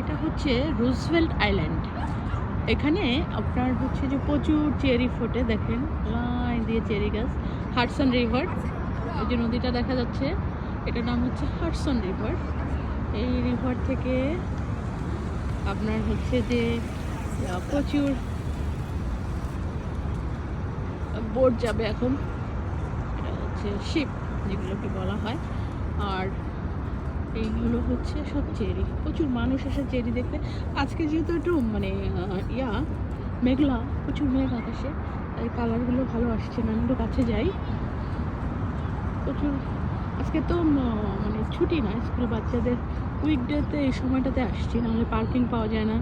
এটা হচ্ছে Roosevelt island. এখানে আপনার হচ্ছে যে প্রচুর চেরি ফোটে, দেখেন লাইন দিয়ে চেরি গাছ। হাডসন রিভার, এই যে নদীটা দেখা যাচ্ছে, এটার নাম হচ্ছে হাডসন রিভার। এই রিভার থেকে আপনার হচ্ছে যে প্রচুর বোট যাবে এখন। এটা হচ্ছে শিপ যেগুলোকে বলা হয়। আর এইগুলো হচ্ছে সব চেরি, প্রচুর মানুষ আসে চেরি দেখতে। আজকে যেহেতু একটু মানে মেঘলা, প্রচুর মেঘ আকাশে, তাই কালারগুলো ভালো আসছে না। আমি একটু কাছে যাই। প্রচুর আজকে তো মানে ছুটি না স্কুল বাচ্চাদের, উইকডেতে এই সময়টাতে আসছি, নাহলে পার্কিং পাওয়া যায় না।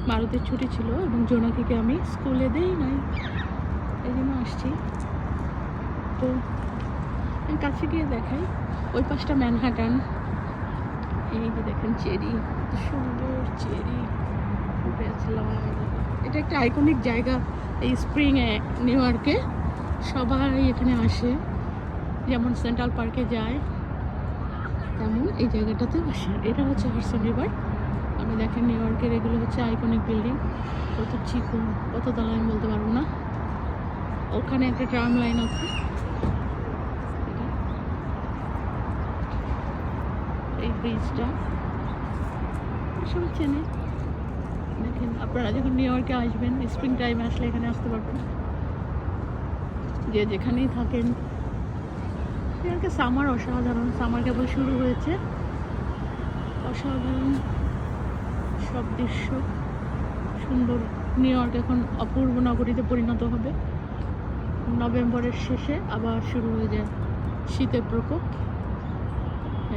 মারুতির ছুটি ছিল এবং জোনাকিকে আমি স্কুলে দেই নাই, এই জন্য আসছি। তো আমি কাছে গিয়ে দেখাই, ওই পাশটা ম্যানহাটান। এই যে দেখেন চেরি, সুন্দর চেরি ফুটে আছে। এটা একটা আইকনিক জায়গা এই স্প্রিংয়ে, নিউ ইয়র্কে সবাই এখানে আসে। যেমন সেন্ট্রাল পার্কে যায়, তেমন এই জায়গাটাতেও আসে। এটা হচ্ছে হাডসন রিভার। আপনি দেখেন নিউ ইয়র্কের এগুলো হচ্ছে আইকনিক বিল্ডিং, কত চিকন, কত তলা আমি বলতে পারবো না। ওখানে একটা ট্রাম লাইন আছে। এই ব্রিজটা সবাই চেনে। দেখেন আপনারা যখন নিউ ইয়র্কে আসবেন, স্প্রিং টাইমে আসলে এখানে আসতে পারবেন, যে যেখানেই থাকেন। নিউ ইয়র্কে সামার অসাধারণ, সামার কেবল শুরু হয়েছে। অসাধারণ সব দৃশ্য, সুন্দর। নিউ ইয়র্ক এখন অপূর্ব নগরীতে পরিণত হবে। নভেম্বরের শেষে আবার শুরু হয়ে যায় শীতের প্রকোপ।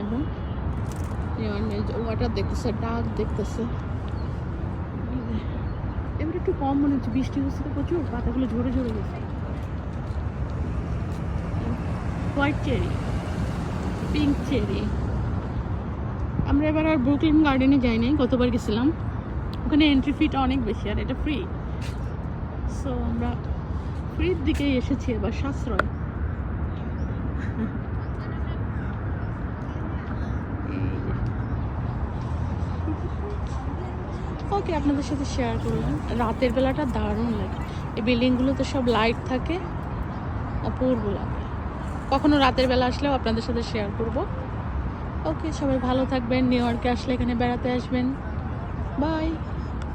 এবং ওয়াটার দেখতেছে, ডাক দেখতেছে। এবার একটু কম মনে হচ্ছে, বৃষ্টি হচ্ছে তো প্রচুর, পাতাগুলো ঝরে ঝরে গেছে। White cherry, pink cherry. আমরা এবার আর ব্রুকলিন গার্ডেনে যাই নাই, গতবার গেছিলাম। ওখানে এন্ট্রি ফিটা অনেক বেশি, আর এটা ফ্রি। সো আমরা ফ্রির দিকেই এসেছি এবার, সাশ্রয়। ওকে, আপনাদের সাথে শেয়ার করলাম। রাতের বেলাটা দারুণ লাগে, এই বিল্ডিংগুলোতে সব লাইট থাকে, অপূর্ব লাগে। কখনো রাতের বেলা আসলেও আপনাদের সাথে শেয়ার করব। ওকে, সবাই ভালো থাকবেন। নিউ ইয়র্কে আসলে এখানে বেড়াতে আসবেন। বাই।